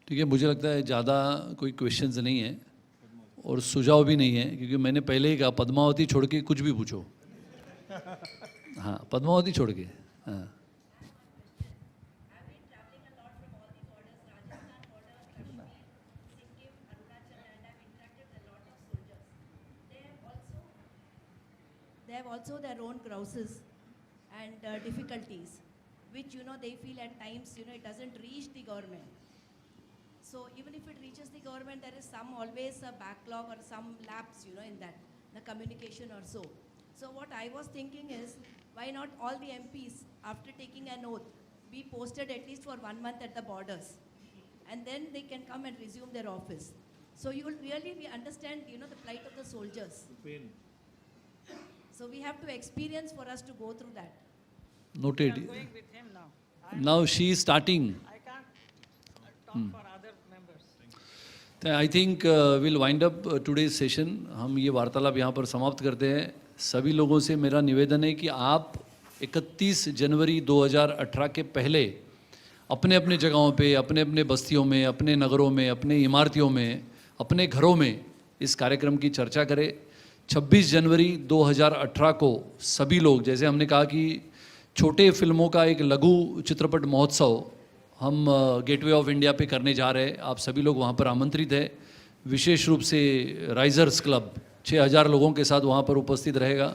ठीक है, मुझे लगता है ज़्यादा कोई क्वेश्चंस नहीं है और सुझाव भी नहीं है, क्योंकि मैंने पहले ही कहा पद्मावती छोड़ के कुछ भी पूछो। हाँ, पद्मावती छोड़ के। हाँ, They have also their own grouses and difficulties, which they feel at times it doesn't reach the government. So even if it reaches the government, there is always a backlog or some lapse in that the communication or so. So what I was thinking is, why not all the MPs after taking an oath be posted at least for 1 month at the borders, and then they can come and resume their office. So you will really understand the plight of the soldiers. So we have to experience for us to go through that. noted. I'm going with him now. Now she is starting. I can't talk for other members. I think we'll wind up today's session. हम ये वार्तालाप यहाँ पर समाप्त करते हैं। सभी लोगों से मेरा निवेदन है कि आप 31 जनवरी 2018 के पहले अपने अपने जगहों पे, अपने अपने बस्तियों में, अपने नगरों में, अपने इमारतियों में, अपने घरों में इस कार्यक्रम की चर्चा करें। 26 जनवरी 2018 को सभी लोग, जैसे हमने कहा कि छोटे फिल्मों का एक लघु चित्रपट महोत्सव हम गेटवे ऑफ इंडिया पे करने जा रहे हैं। आप सभी लोग वहाँ पर आमंत्रित हैं। विशेष रूप से राइजर्स क्लब 6000 लोगों के साथ वहाँ पर उपस्थित रहेगा।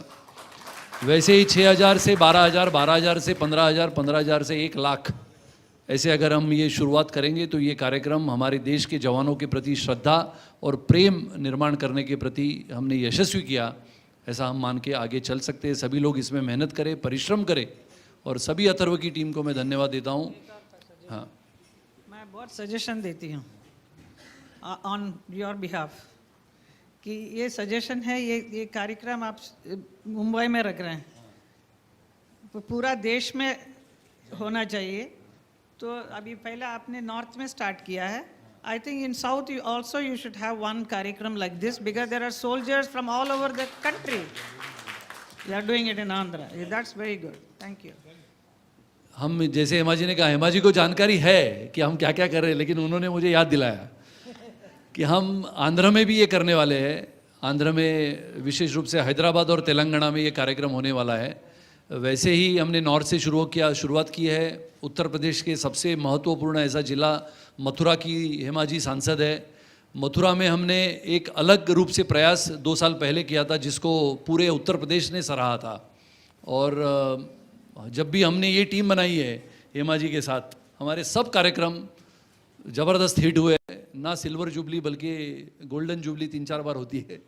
वैसे ही 6000 से 12000, 12000 से 15000, 15000 से 1 लाख, ऐसे अगर हम ये शुरुआत करेंगे तो ये कार्यक्रम हमारे देश के जवानों के प्रति श्रद्धा और प्रेम निर्माण करने के प्रति हमने यशस्वी किया, ऐसा हम मान के आगे चल सकते हैं। सभी लोग इसमें मेहनत करें, परिश्रम करें, और सभी अथर्व की टीम को मैं धन्यवाद देता हूँ। हाँ, मैं बहुत सजेशन देती हूँ ऑन योर बिहाफ कि ये सजेशन है, ये कार्यक्रम आप मुंबई में रख रहे हैं, पूरा देश में होना चाहिए। तो अभी पहले आपने नॉर्थ में स्टार्ट किया है। I think in south you should have one कार्यक्रम like this, because there are soldiers from all over the country. You are doing it in Andhra, that's very good, thank you. हम जैसे हेमा जी ने कहा, हेमा जी को जानकारी है कि हम क्या क्या कर रहे हैं, लेकिन उन्होंने मुझे याद दिलाया कि हम आंध्र में भी ये करने वाले हैं। आंध्र में विशेष रूप से हैदराबाद और तेलंगाना में ये कार्यक्रम होने वाला है। वैसे ही हमने नॉर्थ से शुरुआत की है। उत्तर प्रदेश के सबसे महत्वपूर्ण ऐसा जिला मथुरा की हेमा जी सांसद है। मथुरा में हमने एक अलग रूप से प्रयास 2 साल पहले किया था, जिसको पूरे उत्तर प्रदेश ने सराहा था। और जब भी हमने ये टीम बनाई है हेमा जी के साथ, हमारे सब कार्यक्रम ज़बरदस्त हिट हुए। ना सिल्वर जुबली बल्कि गोल्डन जुबली 3-4 बार होती है।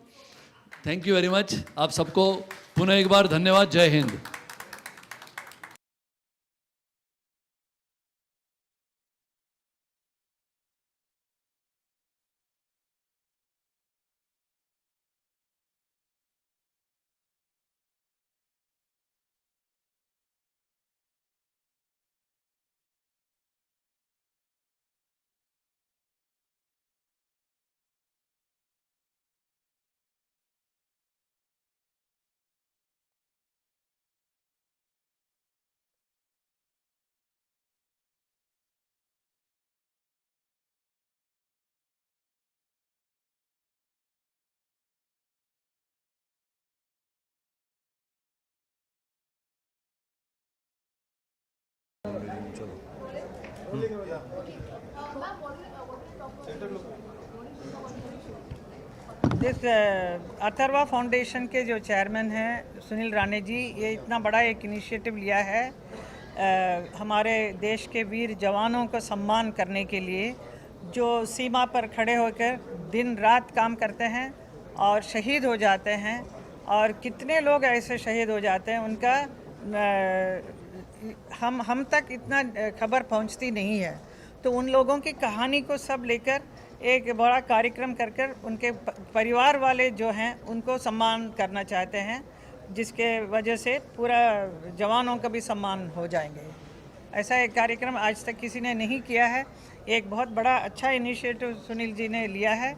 Thank you very much. आप सबको पुनः एक बार धन्यवाद। जय हिंद। दिस अथर्वा फाउंडेशन के जो चेयरमैन हैं सुनील राणे जी, ये इतना बड़ा एक इनिशिएटिव लिया है हमारे देश के वीर जवानों को सम्मान करने के लिए, जो सीमा पर खड़े होकर दिन रात काम करते हैं और शहीद हो जाते हैं। और कितने लोग ऐसे शहीद हो जाते हैं, उनका हम तक इतना खबर पहुंचती नहीं है। तो उन लोगों की कहानी को सब लेकर एक बड़ा कार्यक्रम कर कर उनके परिवार वाले जो हैं उनको सम्मान करना चाहते हैं, जिसके वजह से पूरा जवानों का भी सम्मान हो जाएंगे। ऐसा एक कार्यक्रम आज तक किसी ने नहीं किया है। एक बहुत बड़ा अच्छा इनिशिएटिव सुनील जी ने लिया है,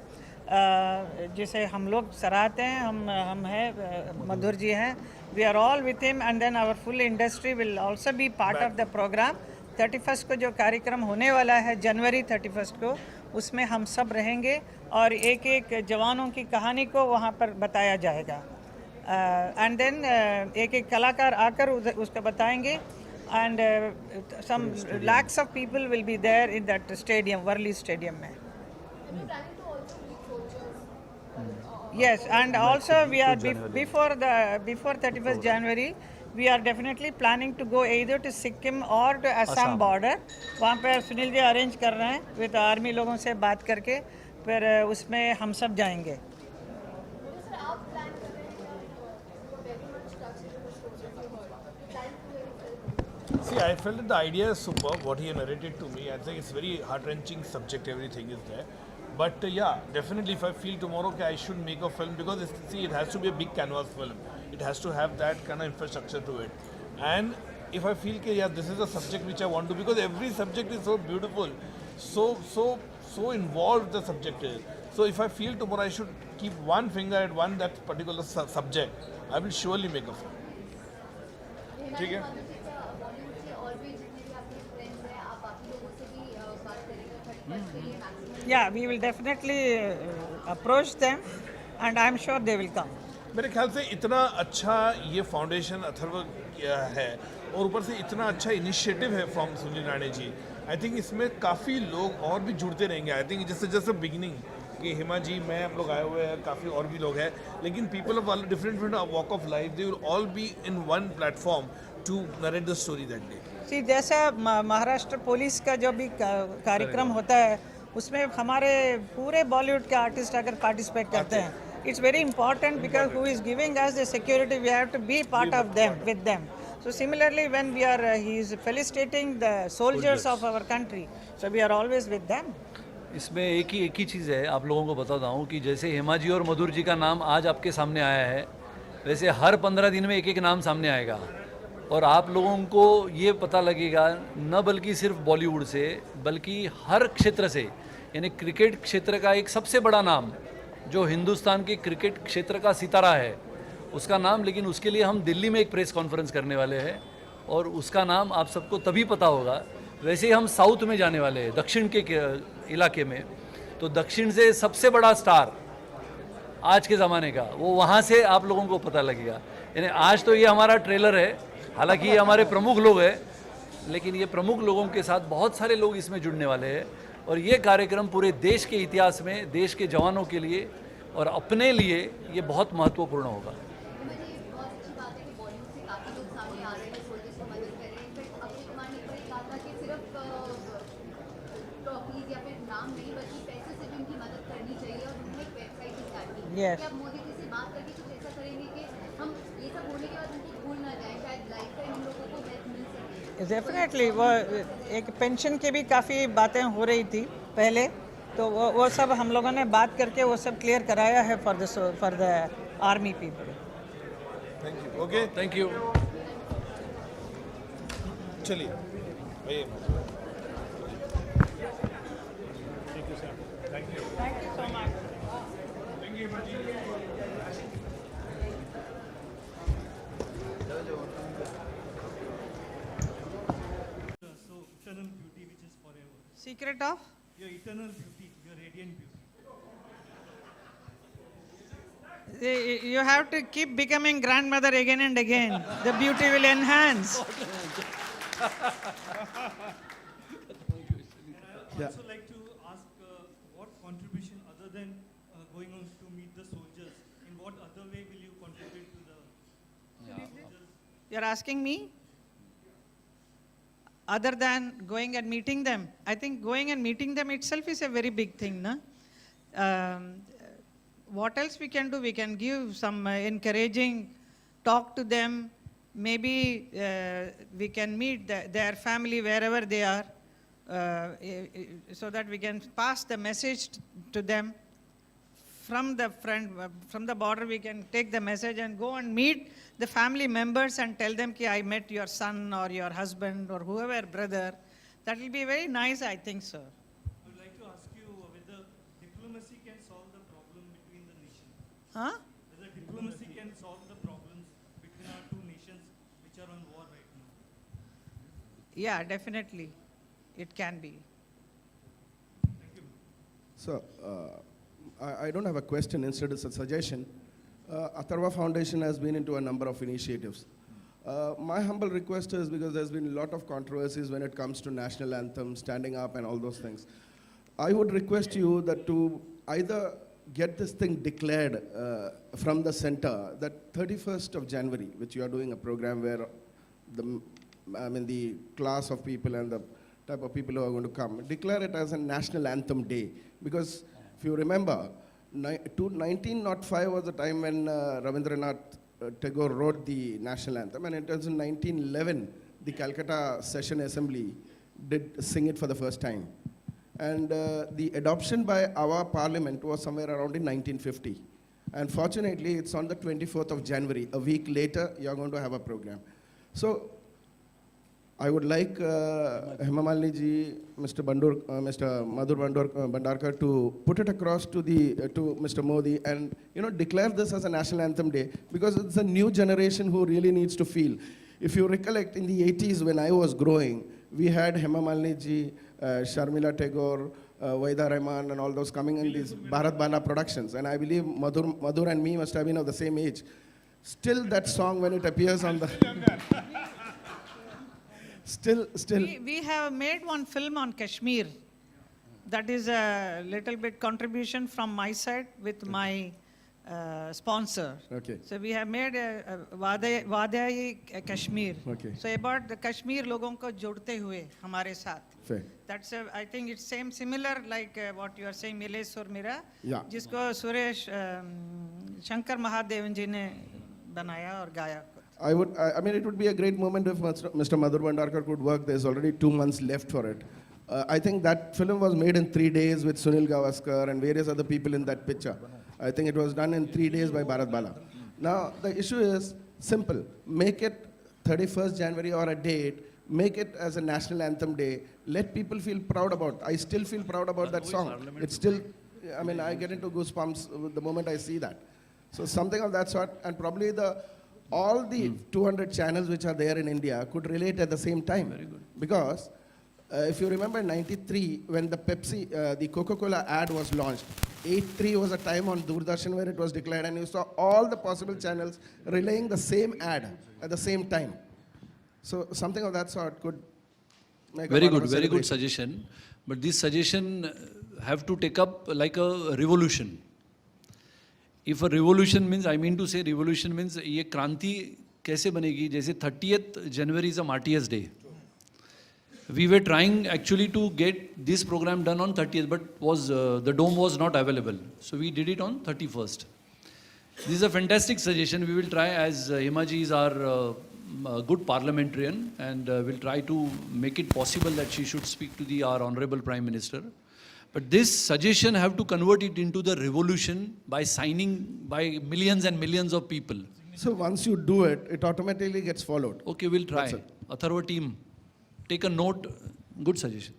जिसे हम लोग सराहते हैं। हम हैं, मधुर जी हैं, we are all with him, and then our full industry will also be part of the programme. 31 को जो कार्यक्रम होने वाला है जनवरी 31 को, उसमें हम सब रहेंगे और एक एक जवानों की कहानी को वहाँ पर बताया जाएगा. एंड देन एक एक कलाकार आकर उसको बताएंगे. And some lakhs of people will be there in that stadium, Worli Stadium में. Yes, and also we are before 31st January, we are definitely planning to go either to Sikkim or to Assam border. वहाँ पे Sunil ji arrange कर रहे हैं with army लोगों से बात करके, फिर उसमें हम सब जाएंगे. See, I felt that the idea is superb. What he narrated to me, I think it's very heart-wrenching subject. Everything is there, but yeah, definitely, if I feel tomorrow that I should make a film, because it has to be a big canvas film. It has to have that kind of infrastructure to it. And if I feel that yeah, this is a subject which I want to, because every subject is so beautiful, so involved the subject is. So if I feel tomorrow I should keep one finger at one that particular subject, I will surely make a film. ठीक है? Yeah, we will definitely approach them, and I'm sure they will come. मेरे ख्याल से इतना अच्छा ये foundation Atharva है और ऊपर से इतना अच्छा इनिशिएटिव है from Sunil Rane ji. I think इसमें काफ़ी लोग और भी जुड़ते रहेंगे. आई थिंक जैसे जैसे बिगिनिंग कि हिमा जी, मैं, हम लोग आए हुए हैं, काफ़ी और भी लोग हैं, लेकिन people of different walk of life, they will all be in one platform to narrate the story that day. See, जैसा महाराष्ट्र पुलिस का जो भी कार्यक्रम होता है, उसमें हमारे पूरे बॉलीवुड के आर्टिस्ट अगर पार्टिसिपेट करते हैं, it's very important because who is giving us the security, we have to be part of them with them. So similarly, when we are, he is felicitating the soldiers of our country, so we are always with them. इसमें एक ही चीज़ है, आप लोगों को बताता हूँ कि जैसे हेमा जी और मधुर जी का नाम आज आपके सामने आया है, वैसे हर 15 दिन में एक एक नाम सामने आएगा और आप लोगों को ये पता लगेगा, न बल्कि सिर्फ बॉलीवुड से बल्कि हर क्षेत्र से. यानी क्रिकेट क्षेत्र का एक सबसे बड़ा नाम जो हिंदुस्तान के क्रिकेट क्षेत्र का सितारा है, उसका नाम, लेकिन उसके लिए हम दिल्ली में एक प्रेस कॉन्फ्रेंस करने वाले हैं और उसका नाम आप सबको तभी पता होगा. वैसे ही हम साउथ में जाने वाले हैं, दक्षिण के इलाके में. तो दक्षिण से सबसे बड़ा स्टार आज के ज़माने का, वो वहाँ से आप लोगों को पता लगेगा. यानी आज तो ये हमारा ट्रेलर है, हालांकि ये हमारे प्रमुख लोग हैं, लेकिन ये प्रमुख लोगों के साथ बहुत सारे लोग इसमें जुड़ने वाले हैं और ये कार्यक्रम पूरे देश के इतिहास में, देश के जवानों के लिए और अपने लिए ये बहुत महत्वपूर्ण होगा. Yes. मोदी जी से बात करके कुछ ऐसा करेंगे कि हम ये सब होने के बाद उनको भूल ना जाएं, शायद लाइफ टाइम हम लोगों को हेल्प मिल सके. डेफिनेटली वो एक पेंशन की भी काफ़ी बातें हो रही थी पहले, तो वो सब हम लोगों ने बात करके वो सब क्लियर कराया है for the army people. Thank you. Okay, thank you. चलिए भैया. Thank you so much. So eternal beauty which is forever. Secret of? Your eternal beauty, your radiant beauty. You have to keep becoming grandmother again and again. The beauty will enhance. And I also like to ask what contribution other than going on to meet the soldiers, in what other way will you contribute to the You're asking me? Other than going and meeting them? I think going and meeting them itself is a very big thing, no? What else we can do? We can give some encouraging talk to them. Maybe we can meet their family wherever they are, so that we can pass the message to them. From the border, we can take the message and go and meet the family members and tell them, I met your son or your husband or whoever, brother. That will be very nice, I think so. I would like to ask you whether diplomacy can solve the problem between the nations. Huh? Whether diplomacy can solve the problems between our two nations which are on war right now. Yeah, definitely, it can be. So, I don't have a question, instead it's a suggestion. Atharva Foundation has been into a number of initiatives. My humble request is, because there's been a lot of controversies when it comes to national anthem, standing up and all those things. I would request you that to either get this thing declared from the center, that 31st of January, which you are doing a program where the class of people and the type of people who are going to come, declare it as a national anthem day. Because if you remember, 1905 was the time when Rabindranath Tagore wrote the national anthem, and it was in 1911 the Calcutta Session Assembly did sing it for the first time. And the adoption by our parliament was somewhere around in 1950. And fortunately, it's on the 24th of January. A week later, you're going to have a program. So I would like Hema Malini ji, Mr. Madhur Bhandarkar to put it across to Mr. Modi and declare this as a national anthem day, because it's a new generation who really needs to feel. If you recollect, in the 80s when I was growing, we had Hema Malini ji, Sharmila Tagore, Waida Rahman and all those coming in these Bharat Bala productions, and I believe Madhur and me must have been of the same age. Still that song, when it appears on the Still. We have made one film on Kashmir. That is a little bit contribution from my side with my sponsor. Okay. So we have made a Wadai Kashmir. Okay. So about the Kashmir लोगों को जोड़ते हुए हमारे साथ. Fair. That's I think it's similar like what you are saying, Milesh or Mira. Yeah. जिसको सुरेश शंकर महादेवन जी ने बनाया और गाया. I mean, it would be a great moment if Mr. Madhur Bhandarkar could work. There's already 2 months left for it. I think that film was made in 3 days with Sunil Gavaskar and various other people in that picture. I think it was done in 3 days by Bharat Bala. Now, the issue is simple. Make it 31st January or a date. Make it as a national anthem day. Let people feel proud about it. I still feel proud about that song. It's still, I mean, I get into goosebumps the moment I see that. So something of that sort, and probably all the 200 channels which are there in India could relate at the same time. Very good. Because if you remember 93, when the the Coca-Cola ad was launched, 83 was a time on Doordarshan where it was declared, and you saw all the possible channels relaying the same ad at the same time. So something of that sort could make Very a part of good, a very good celebration. suggestion. But this suggestion have to take up like a revolution. If a revolution means, I mean to say revolution means ये क्रांति कैसे बनेगी? जैसे 30th January is a martyrs day. We were trying actually to get this program done on 30th, but the dome was not available. So we did it on 31st. This is a fantastic suggestion. We will try, as Hemaji is our good parliamentarian, and we'll try to make it possible that she should speak to our Honorable Prime Minister. But this suggestion have to convert it into the revolution by signing by millions and millions of people. So once you do it, it automatically gets followed. Okay, we'll try. That's it. Atharva team, take a note. Good suggestion.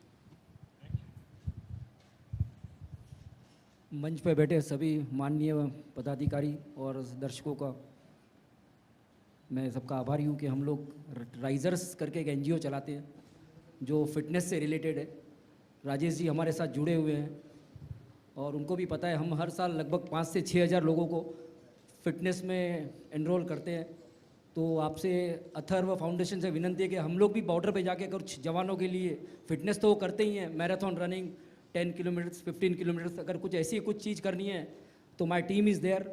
मंच पर बैठे सभी माननीय पदाधिकारी और दर्शकों का मैं सबका आभारी हूँ कि हम लोग राइजर्स करके एक एनजीओ चलाते हैं जो फिटनेस से रिलेटेड है. राजेश जी हमारे साथ जुड़े हुए हैं और उनको भी पता है हम हर साल लगभग 5 से 6 हज़ार लोगों को फिटनेस में एनरोल करते हैं. तो आपसे अथर्व फाउंडेशन से विनंती है कि हम लोग भी बॉर्डर पे जाके कुछ जवानों के लिए फिटनेस तो वो करते ही हैं, मैराथन रनिंग 10 किलोमीटर्स 15 किलोमीटर्स, अगर कुछ ऐसी कुछ चीज़ करनी है तो माई टीम इज़ देयर.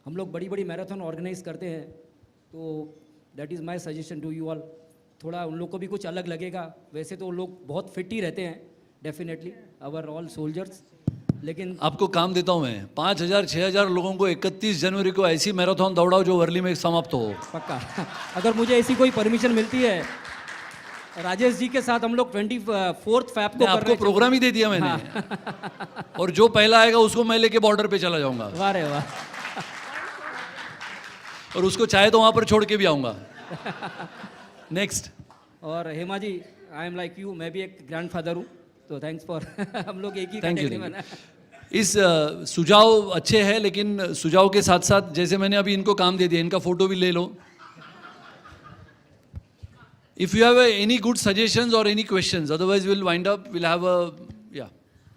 हम लोग बड़ी बड़ी मैराथन ऑर्गेनाइज करते हैं. तो that is my suggestion to you all. थोड़ा उन लोग को भी कुछ अलग लगेगा. वैसे तो लोग बहुत फिट ही रहते हैं डेफिनेटली आवर ऑल सोल्जर्स, लेकिन आपको काम देता हूँ मैं. 5000 6000 लोगों को 31 जनवरी को ऐसी मैराथन दौड़ाओ जो वर्ली में समाप्त हो. पक्का. अगर मुझे ऐसी कोई परमिशन मिलती है, राजेश जी के साथ हम लोग 24 फैब को आपको प्रोग्राम ही दे दिया मैंने. और जो पहला आएगा उसको मैं लेके बॉर्डर पे चला जाऊंगा. वाह रे वाह. और उसको चाहे तो वहां पर छोड़ के भी आऊंगा. नेक्स्ट. और Hema ji, I am like you, मैं भी एक ग्रैंडफादर हूँ, तो थैंक्स फॉर हम लोग एक ही थैंक कैटेगरी यू. में हैं. इस सुझाव अच्छे हैं, लेकिन सुझाव के साथ साथ जैसे मैंने अभी इनको काम दे दिया, इनका फोटो भी ले लो. If you have any good suggestions or any questions, otherwise we'll wind up. We'll have a yeah.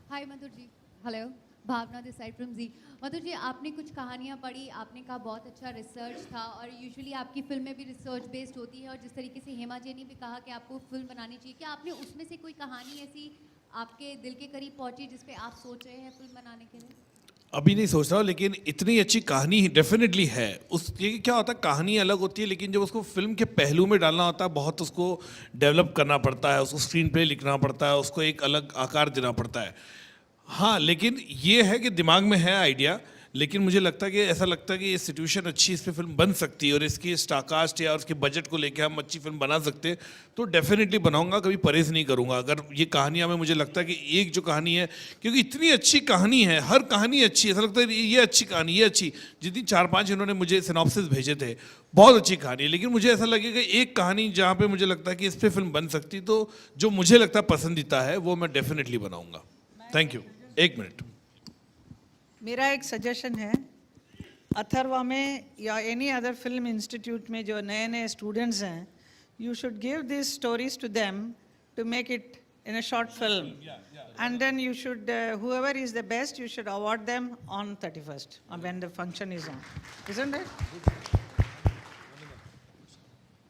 Hi Madhur ji, hello, Bhavna this side from Zee. Madhur ji, आपने कुछ कहानियाँ पढ़ी, आपने कहा बहुत अच्छा रिसर्च था, और यूजुअली आपकी फिल्में भी रिसर्च बेस्ड होती है, और जिस तरीके से हेमा जी ने भी कहा कि आपको फिल्म बनानी चाहिए, क्या आपने उसमें से कोई कहानी ऐसी आपके दिल के करीब पहुंची जिस पे आप सोच रहे हैं फिल्म बनाने के लिए? अभी नहीं सोच रहा हूँ, लेकिन इतनी अच्छी कहानी डेफिनेटली है। उस ये क्या होता है, कहानी अलग होती है, लेकिन जब उसको फिल्म के पहलू में डालना होता है, बहुत उसको डेवलप करना पड़ता है, उसको स्क्रीन प्ले लिखना पड़ता है, उसको एक अलग आकार देना पड़ता है। हाँ, लेकिन ये है कि दिमाग में है आइडिया, लेकिन मुझे लगता है कि ऐसा लगता है कि ये सिचुएशन अच्छी, इस पे फिल्म बन सकती है, और इसकी स्टारकास्ट या उसके बजट को लेकर हम अच्छी फिल्म बना सकते हैं, तो डेफिनेटली बनाऊंगा, कभी परहेज नहीं करूंगा। अगर ये कहानियाँ में मुझे लगता है कि एक जो कहानी है, क्योंकि इतनी अच्छी कहानी है, हर कहानी अच्छी है, ऐसा लगता है ये अच्छी कहानी, ये अच्छी, जितनी 4-5 इन्होंने मुझे सिनॉप्सिस भेजे थे, बहुत अच्छी कहानी है, लेकिन मुझे ऐसा लगेगा एक कहानी जहाँ पे मुझे लगता है कि इस पर फिल्म बन सकती, तो जो मुझे लगता है पसंदीदा है वो मैं डेफिनेटली बनाऊंगा। Thank you. 1 मिनट। मेरा एक सजेशन है, अथर्वा में या एनी अदर फिल्म इंस्टीट्यूट में जो नए नए स्टूडेंट्स हैं, you should give this stories to them to make it in a short film, and then you should whoever is the best, you should award them on 31st when the function is on, isn't it?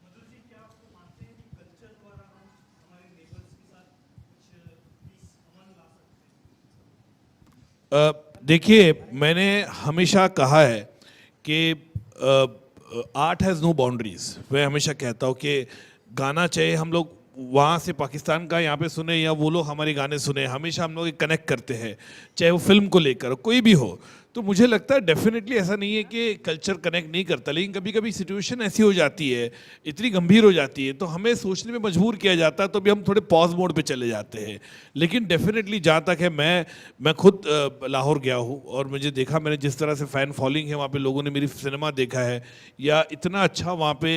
मधुर जी, क्या आपको मानते हैं कि culture द्वारा हम हमारे neighbours के साथ कुछ पीस अमन ला सकते हैं? देखिए, मैंने हमेशा कहा है कि आर्ट हैज़ नो बाउंड्रीज। मैं हमेशा कहता हूँ कि गाना चाहे हम लोग वहाँ से पाकिस्तान का यहाँ पे सुने या वो लोग हमारे गाने सुने, हमेशा हम लोग कनेक्ट करते हैं, चाहे वो फिल्म को लेकर कोई भी हो। तो मुझे लगता है डेफिनेटली ऐसा नहीं है कि कल्चर कनेक्ट नहीं करता, लेकिन कभी कभी सिचुएशन ऐसी हो जाती है, इतनी गंभीर हो जाती है, तो हमें सोचने में मजबूर किया जाता है, तो भी हम थोड़े पॉज मोड पे चले जाते हैं। लेकिन डेफिनेटली जहाँ तक है, मैं खुद लाहौर गया हूँ और मुझे देखा, मैंने जिस तरह से फ़ैन फॉलोइंग है वहाँ पे, लोगों ने मेरी सिनेमा देखा है, या इतना अच्छा वहाँ पे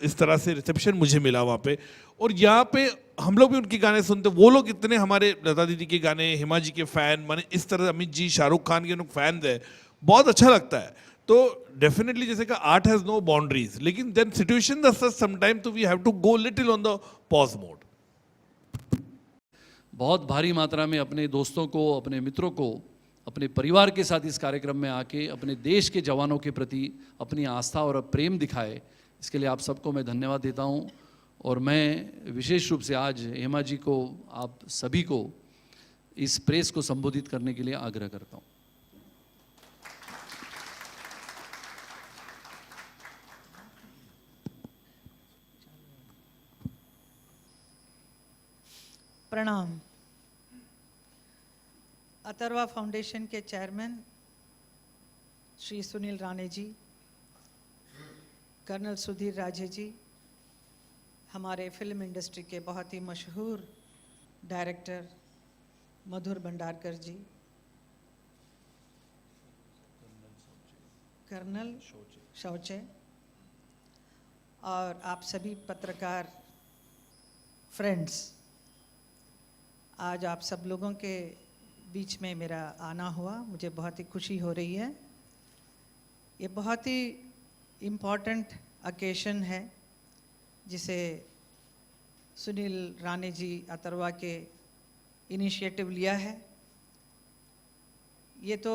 इस तरह से रिसेप्शन मुझे मिला वहाँ पे। और यहाँ पे हम लोग भी उनके गाने सुनते, वो लोग इतने हमारे लता दीदी के गाने, हेमा जी के फ़ैन, माने इस तरह अमित जी, शाहरुख खान के लोग फ़ैन है, बहुत अच्छा लगता है। तो डेफिनेटली जैसे कि आर्ट हैज़ नो बाउंड्रीज, लेकिन then situation the such sometime, तो we have to go little on the pause mode. बहुत भारी मात्रा में अपने दोस्तों को, अपने मित्रों को, अपने परिवार के साथ इस कार्यक्रम में आके अपने देश के जवानों के प्रति अपनी आस्था और प्रेम दिखाए, इसके लिए आप सबको मैं धन्यवाद देता हूँ। और मैं विशेष रूप से आज हेमा जी को, आप सभी को इस प्रेस को संबोधित करने के लिए आग्रह करता हूँ। प्रणाम। अथर्वा फाउंडेशन के चेयरमैन श्री सुनील राणे जी, कर्नल सुधीर राजे जी, हमारे फिल्म इंडस्ट्री के बहुत ही मशहूर डायरेक्टर मधुर भंडारकर जी, कर्नल शौचे, और आप सभी पत्रकार फ्रेंड्स, आज आप सब लोगों के बीच में मेरा आना हुआ, मुझे बहुत ही खुशी हो रही है। ये बहुत ही इम्पॉर्टेंट ओकेशन है जिसे सुनील राणे जी अथर्वा के इनिशिएटिव लिया है। ये तो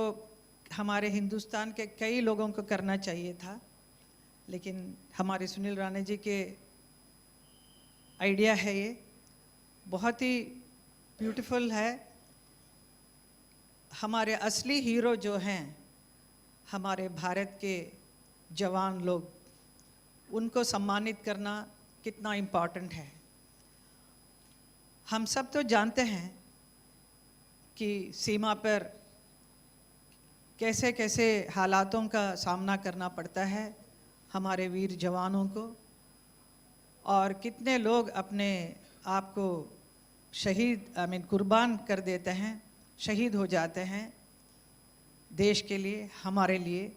हमारे हिंदुस्तान के कई लोगों को करना चाहिए था, लेकिन हमारे सुनील राणे जी के आइडिया है, ये बहुत ही ब्यूटीफुल है। हमारे असली हीरो जो हैं, हमारे भारत के जवान लोग, उनको सम्मानित करना कितना इम्पॉर्टेंट है। हम सब तो जानते हैं कि सीमा पर कैसे कैसे हालातों का सामना करना पड़ता है हमारे वीर जवानों को, और कितने लोग अपने आप को शहीद कुर्बान कर देते हैं, शहीद हो जाते हैं देश के लिए, हमारे लिए।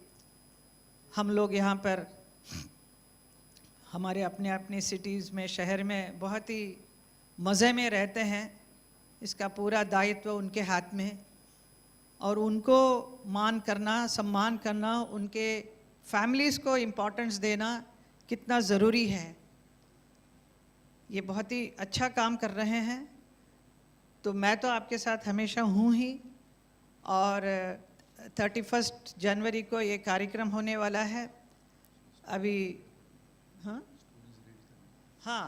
हम लोग यहाँ पर हमारे अपने अपने सिटीज़ में, शहर में बहुत ही मज़े में रहते हैं, इसका पूरा दायित्व उनके हाथ में, और उनको मान करना, सम्मान करना, उनके फैमिलीज़ को इम्पोर्टेंस देना कितना ज़रूरी है। ये बहुत ही अच्छा काम कर रहे हैं, तो मैं तो आपके साथ हमेशा हूँ ही। और 31 जनवरी को ये कार्यक्रम होने वाला है। अभी हाँ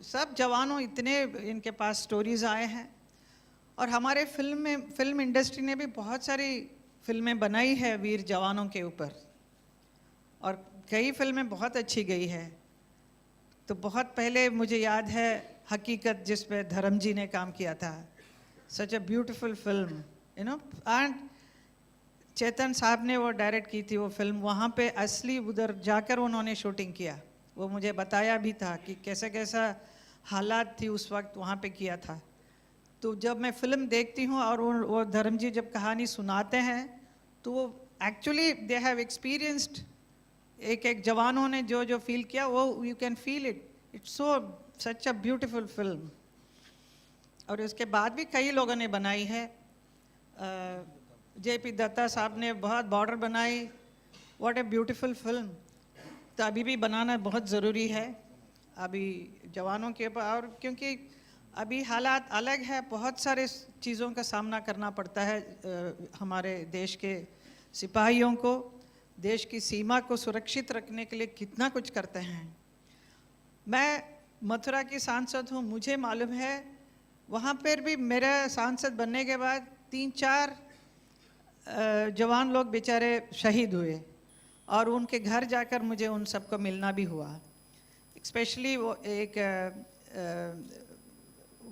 सब जवानों इतने इनके पास स्टोरीज आए हैं, और हमारे फिल्म इंडस्ट्री ने भी बहुत सारी फिल्में बनाई है वीर जवानों के ऊपर, और कई फिल्में बहुत अच्छी गई है। तो बहुत पहले मुझे याद है हकीकत, जिस पे धर्म जी ने काम किया था, such a beautiful film, you know, and Chetan साहब ने वो डायरेक्ट की थी वो फिल्म। वहाँ पे असली उधर जाकर उन्होंने शूटिंग किया, वो मुझे बताया भी था कि कैसा कैसा हालात थी उस वक्त, वहाँ पे किया था। तो जब मैं फिल्म देखती हूँ और वो धर्म जी जब कहानी सुनाते हैं, तो वो एक्चुअली दे हैव एक्सपीरियंस्ड, एक जवानों ने जो जो फील किया वो you can feel it. It's so such a beautiful film. और उसके बाद भी कई लोगों ने बनाई है। JP दत्ता साहब ने बहुत बॉर्डर बनाई, व्हाट ए ब्यूटीफुल फिल्म। तो अभी भी बनाना बहुत ज़रूरी है अभी जवानों के ऊपर, और क्योंकि अभी हालात अलग है, बहुत सारे चीज़ों का सामना करना पड़ता है हमारे देश के सिपाहियों को। देश की सीमा को सुरक्षित रखने के लिए कितना कुछ करते हैं। मैं मथुरा की सांसद हूँ, मुझे मालूम है वहाँ पर भी मेरा सांसद बनने के बाद 3-4 जवान लोग बेचारे शहीद हुए, और उनके घर जाकर मुझे उन सबको मिलना भी हुआ। स्पेशली वो एक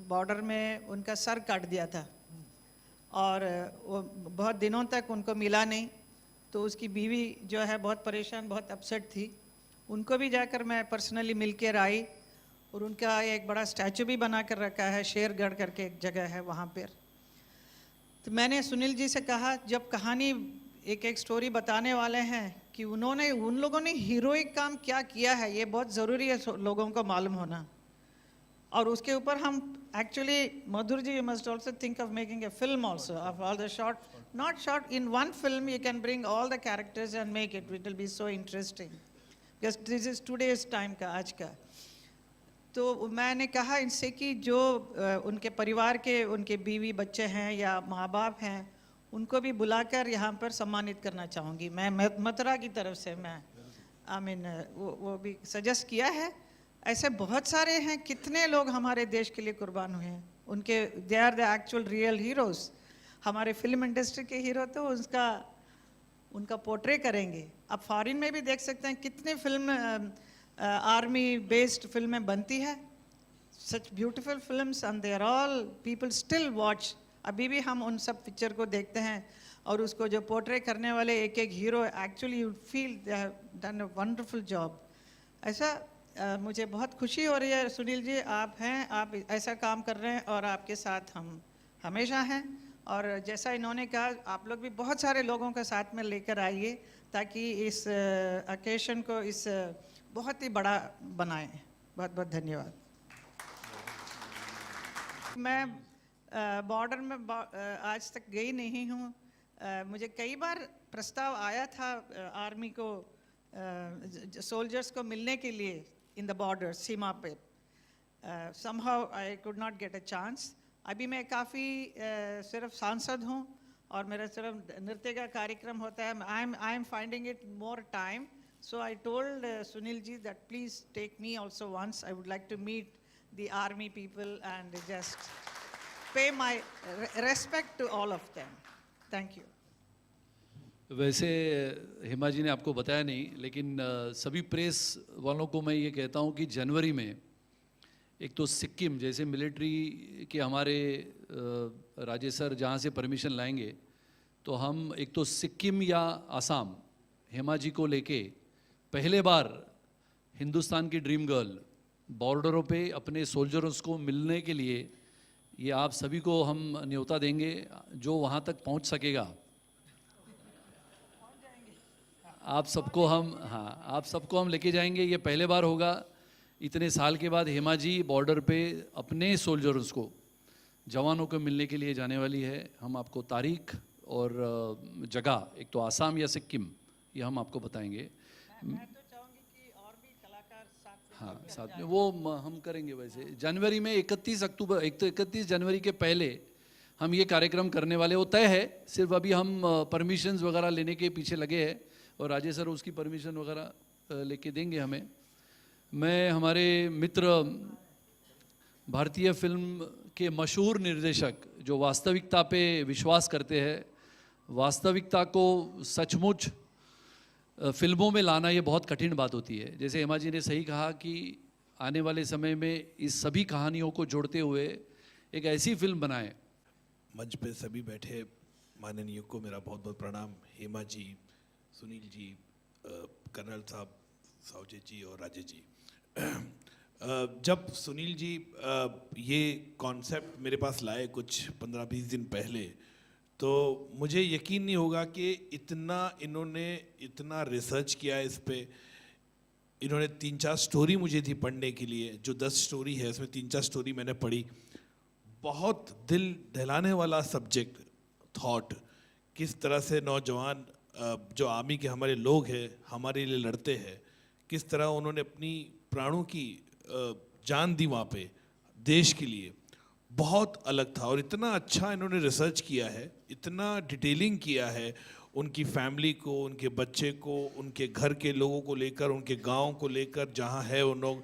बॉर्डर में उनका सर काट दिया था, और वो बहुत दिनों तक उनको मिला नहीं, तो उसकी बीवी जो है बहुत परेशान, बहुत अपसेट थी। उनको भी जाकर मैं पर्सनली मिल कर आई, और उनका एक बड़ा स्टैचू भी बना कर रखा है, शेरगढ़ करके एक जगह है वहाँ पर। तो मैंने सुनील जी से कहा, जब कहानी एक स्टोरी बताने वाले हैं कि उन लोगों ने हीरोइक काम क्या किया है, ये बहुत ज़रूरी है लोगों को मालूम होना। और उसके ऊपर हम actually, Madhur ji, you must also think of making a film also of all the short, not short, in one film you can bring all the characters and make it will be so interesting, because this is today's time का, आज का। तो मैंने कहा इनसे कि जो उनके परिवार के, उनके बीवी बच्चे हैं या माँ बाप हैं, उनको भी बुलाकर यहाँ पर सम्मानित करना चाहूँगी मैं मथुरा की तरफ से। मैं वो भी सजेस्ट किया है। ऐसे बहुत सारे हैं, कितने लोग हमारे देश के लिए कुर्बान हुए हैं, उनके they are the actual real heroes. हमारे फिल्म इंडस्ट्री के हीरो तो उनका पोर्ट्रे करेंगे। अब फॉरेन में भी देख सकते हैं कितने फिल्म आर्मी बेस्ड फिल्में बनती है, such beautiful films, and they are all people still watch. अभी भी हम उन सब पिक्चर को देखते हैं, और उसको जो पोर्ट्रे करने वाले एक hero, actually you feel they have done a wonderful job. ऐसा मुझे बहुत खुशी हो रही है। सुनील जी, आप हैं, आप ऐसा काम कर रहे हैं, और आपके साथ हम हमेशा हैं। और जैसा इन्होंने कहा, आप लोग भी बहुत सारे लोगों के साथ में लेकर आइए, ताकि इस ओकेशन को इस बहुत ही बड़ा बनाएं। बहुत बहुत धन्यवाद। मैं बॉर्डर में आज तक गई नहीं हूँ। मुझे कई बार प्रस्ताव आया था आर्मी को, सोल्जर्स को मिलने के लिए इन द बॉर्डर, सीमा पे। Somehow I could not get a chance. अभी मैं काफ़ी सिर्फ सांसद हूँ, और मेरा सिर्फ नृत्य का कार्यक्रम होता है। I am finding it more time, so I told Sunil ji that please take me also once. I would like to meet the army people and just pay my respect to all of them. Thank you. वैसे हेमा जी ने आपको बताया नहीं, लेकिन सभी press वालों को मैं ये कहता हूँ कि जनवरी में एक तो सिक्किम, जैसे मिलिट्री के हमारे राजेश सर जहाँ से परमिशन लाएंगे, तो हम एक तो सिक्किम या आसाम हेमा जी को लेके पहले बार हिंदुस्तान की ड्रीम गर्ल बॉर्डरों पे अपने सोल्जर्स को मिलने के लिए, ये आप सभी को हम न्योता देंगे। जो वहाँ तक पहुँच सकेगा, आप सबको हम लेके जाएंगे। ये पहले बार होगा, इतने साल के बाद हेमा जी बॉर्डर पे अपने सोल्जर्स को, जवानों को मिलने के लिए जाने वाली है। हम आपको तारीख और जगह, एक तो आसाम या सिक्किम, ये हम आपको बताएंगे। मैं तो चाहूँगी कि और भी कलाकार साथ में हाँ साथ में वो हम करेंगे। वैसे जनवरी में 31 अक्टूबर 31 जनवरी के पहले हम ये कार्यक्रम करने वाले, वो तय है, सिर्फ अभी हम परमिशंस वगैरह लेने के पीछे लगे हैं और राजेश सर उसकी परमिशन वगैरह लेके देंगे हमें। मैं हमारे मित्र भारतीय फिल्म के मशहूर निर्देशक जो वास्तविकता पे विश्वास करते हैं, वास्तविकता को सचमुच फिल्मों में लाना ये बहुत कठिन बात होती है। जैसे हेमा जी ने सही कहा कि आने वाले समय में इस सभी कहानियों को जोड़ते हुए एक ऐसी फिल्म बनाएं। मंच पे सभी बैठे माननीय को मेरा बहुत बहुत प्रणाम। हेमा जी, सुनील जी, कर्नल साहब, सावजे जी और राजेश जी। जब सुनील जी ये कॉन्सेप्ट मेरे पास लाए कुछ 15-20 दिन पहले, तो मुझे यकीन नहीं होगा कि इन्होंने इतना रिसर्च किया है इस पे। इन्होंने 3-4 स्टोरी मुझे दी पढ़ने के लिए, जो 10 स्टोरी है उसमें 3-4 स्टोरी मैंने पढ़ी। बहुत दिल दहलाने वाला सब्जेक्ट, थॉट, किस तरह से नौजवान जो आर्मी के हमारे लोग हैं हमारे लिए लड़ते हैं, किस तरह उन्होंने अपनी प्राणों की जान दी वहाँ पे देश के लिए। बहुत अलग था और इतना अच्छा इन्होंने रिसर्च किया है, इतना डिटेलिंग किया है उनकी फैमिली को, उनके बच्चे को, उनके घर के लोगों को लेकर, उनके गांव को लेकर जहाँ है उन लोग,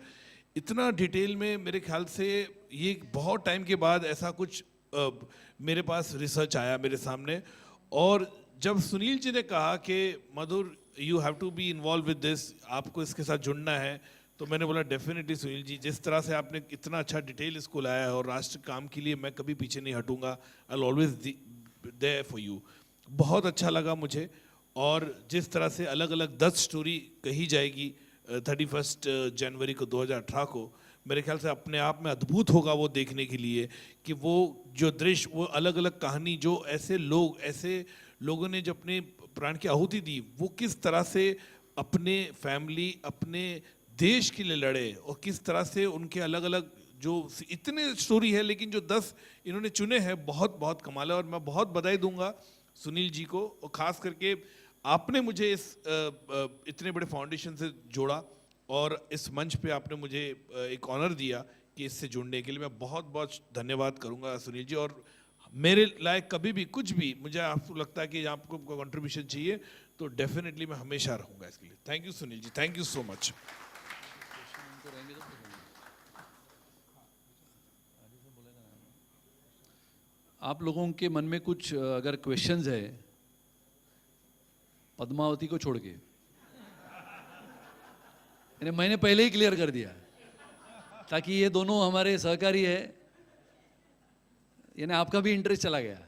इतना डिटेल में। मेरे ख्याल से ये बहुत टाइम के बाद ऐसा कुछ मेरे पास रिसर्च आया मेरे सामने। और जब सुनील जी ने कहा कि Madhur you have to be involve with this, आपको इसके साथ जुड़ना है, तो मैंने बोला डेफिनेटली सुनील जी, जिस तरह से आपने इतना अच्छा डिटेल इसको लाया है और राष्ट्र काम के लिए मैं कभी पीछे नहीं हटूंगा, I will always there for you. बहुत अच्छा लगा मुझे। और जिस तरह से अलग अलग 10 स्टोरी कही जाएगी 31 जनवरी को 2018 को, मेरे ख्याल से अपने आप में अद्भुत होगा वो देखने के लिए कि वो जो दृश्य, वो अलग अलग कहानी, जो ऐसे लोगों ने जो अपने प्राण की आहुति दी, वो किस तरह से अपने फैमिली, अपने देश के लिए लड़े, और किस तरह से उनके अलग अलग जो इतने स्टोरी है, लेकिन जो 10 इन्होंने चुने हैं, बहुत बहुत कमाल है। और मैं बहुत बधाई दूंगा सुनील जी को, और ख़ास करके आपने मुझे इस इतने बड़े फाउंडेशन से जोड़ा और इस मंच पे आपने मुझे एक ऑनर दिया कि इससे जुड़ने के लिए मैं बहुत बहुत धन्यवाद करूंगा सुनील जी। और मेरे लायक कभी भी कुछ भी मुझे आपको लगता है कि आपको कंट्रीब्यूशन चाहिए, तो डेफिनेटली मैं हमेशा रहूंगा इसके लिए। Thank you Sunil ji, thank you so much. आप लोगों के मन में कुछ अगर क्वेश्चंस है पद्मावती को छोड़ के, यानी मैंने पहले ही क्लियर कर दिया ताकि ये दोनों हमारे सहकारी है, यानी आपका भी इंटरेस्ट चला गया।